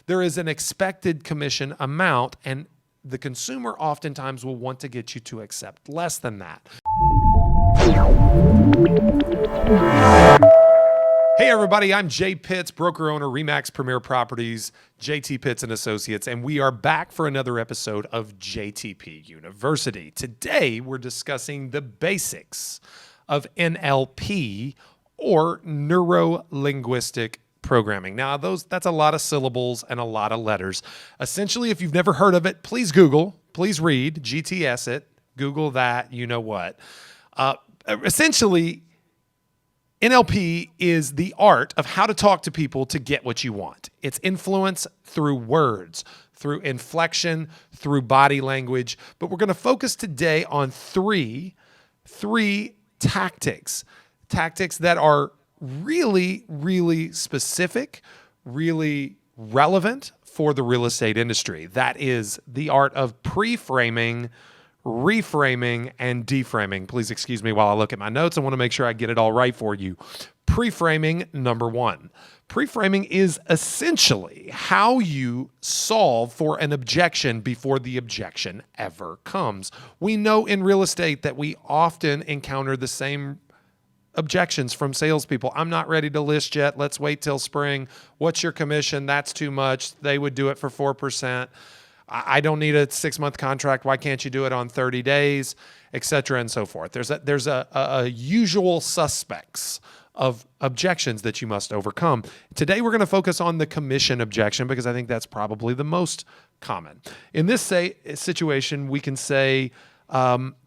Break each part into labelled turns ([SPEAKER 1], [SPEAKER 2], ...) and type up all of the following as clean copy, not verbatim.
[SPEAKER 1] There is an expected commission amount, and the consumer oftentimes will want to get you to accept less than that. Hey everybody, I'm Jay Pitts, broker owner, Remax Premier Properties, JT Pitts and Associates, and we are back for another episode of JTP University. Today we're discussing the basics of NLP, or Neuro-Linguistic programming. Now, that's a lot of syllables and a lot of letters. Essentially, if you've never heard of it, please Google, please read, GTS it, Google that, you know what. Essentially, NLP is the art of how to talk to people to get what you want. It's influence through words, through inflection, through body language. But we're going to focus today on three tactics that are really, really specific, really relevant for the real estate industry. That is the art of preframing, reframing, and deframing. Please excuse me while I look at my notes. I want to make sure I get it all right for you. Preframing, number one. Preframing is essentially how you solve for an objection before the objection ever comes. We know in real estate that we often encounter the same objections from salespeople. I'm not ready to list yet. Let's wait till spring. What's your commission? That's too much. They would do it for 4%. I don't need a 6-month contract. Why can't you do it on 30 days, et cetera, and so forth. There's a usual suspects of objections that you must overcome. Today, we're going to focus on the commission objection because I think that's probably the most common. In this situation, we can say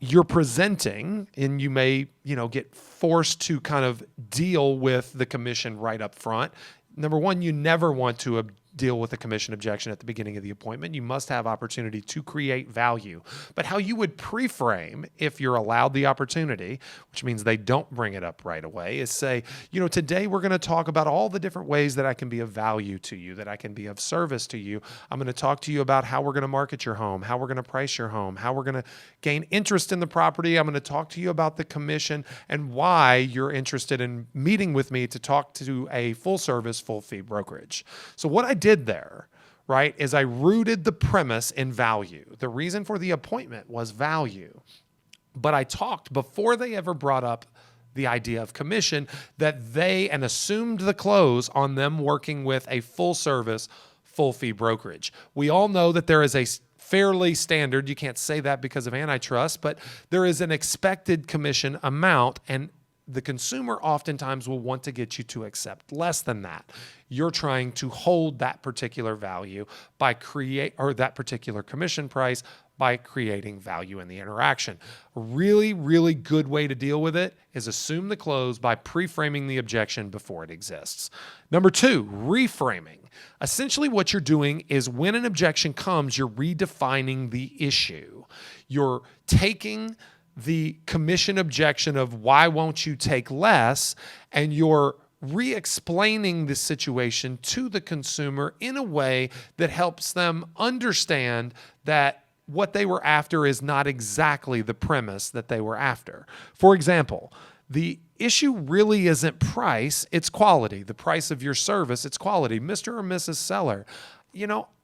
[SPEAKER 1] you're presenting, and you may, get forced to kind of deal with the commission right up front. Number one, you never want to deal with a commission objection at the beginning of the appointment. You must have opportunity to create value. But how you would pre-frame, if you're allowed the opportunity, which means they don't bring it up right away, is say, today we're going to talk about all the different ways that I can be of value to you, that I can be of service to you. I'm going to talk to you about how we're going to market your home, how we're going to price your home, how we're going to gain interest in the property. I'm going to talk to you about the commission and why you're interested in meeting with me to talk to a full service, full fee brokerage. So what I did there, right, is I rooted the premise in value. The reason for the appointment was value. But I talked before they ever brought up the idea of commission and assumed the close on them working with a full service, full fee brokerage. We all know that there is a fairly standard, you can't say that because of antitrust, but there is an expected commission amount, and the consumer oftentimes will want to get you to accept less than that. You're trying to hold that particular value that particular commission price by creating value in the interaction. A really, really good way to deal with it is assume the close by pre-framing the objection before it exists. Number two, reframing. Essentially what you're doing is when an objection comes, you're redefining the issue. You're taking the commission objection of why won't you take less, and you're re-explaining the situation to the consumer in a way that helps them understand that what they were after is not exactly the premise that they were after. For example, the issue really isn't price, it's quality. The price of your service, it's quality. Mr. or Mrs. Seller,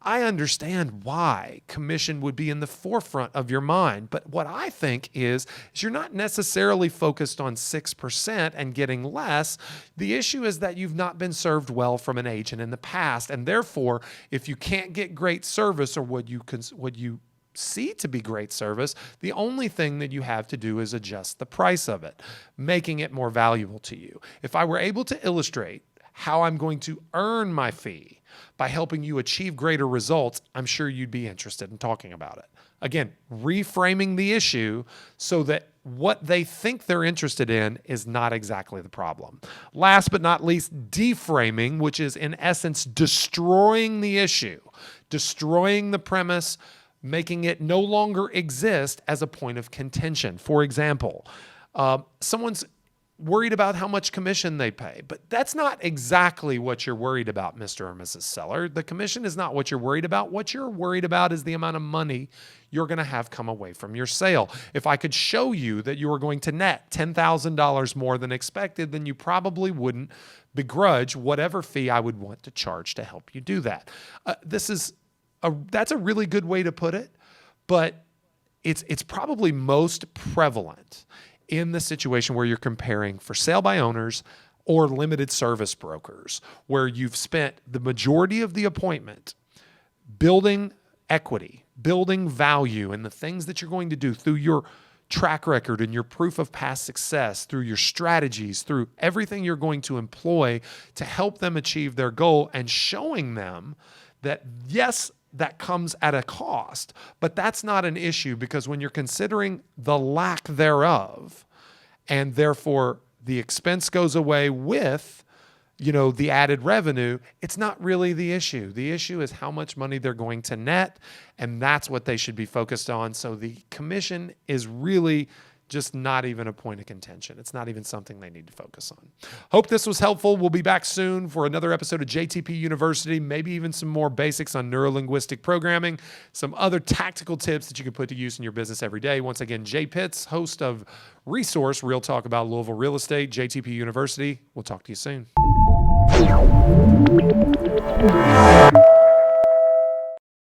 [SPEAKER 1] I understand why commission would be in the forefront of your mind, but what I think is you're not necessarily focused on 6% and getting less. The issue is that you've not been served well from an agent in the past, and therefore, if you can't get great service or what you see to be great service, the only thing that you have to do is adjust the price of it, making it more valuable to you. If I were able to illustrate how I'm going to earn my fee by helping you achieve greater results, I'm sure you'd be interested in talking about it. Again, reframing the issue so that what they think they're interested in is not exactly the problem. Last but not least, deframing, which is in essence destroying the issue, destroying the premise, making it no longer exist as a point of contention. For example, someone's worried about how much commission they pay. But that's not exactly what you're worried about, Mr. or Mrs. Seller. The commission is not what you're worried about. What you're worried about is the amount of money you're going to have come away from your sale. If I could show you that you were going to net $10,000 more than expected, then you probably wouldn't begrudge whatever fee I would want to charge to help you do that. That's a really good way to put it, but it's probably most prevalent in the situation where you're comparing for sale by owners or limited service brokers, where you've spent the majority of the appointment building equity, building value in the things that you're going to do through your track record and your proof of past success, through your strategies, through everything you're going to employ to help them achieve their goal, and showing them that, yes, that comes at a cost, but that's not an issue, because when you're considering the lack thereof, and therefore the expense goes away with, the added revenue, it's not really the issue. The issue is how much money they're going to net, and that's what they should be focused on. So the commission is really just not even a point of contention. It's not even something they need to focus on. Hope this was helpful. We'll be back soon for another episode of JTPU University, maybe even some more basics on neuro-linguistic programming, some other tactical tips that you can put to use in your business every day. Once again, Jay Pitts, host of Resource, Real Talk About Louisville Real Estate, JTPU University. We'll talk to you soon.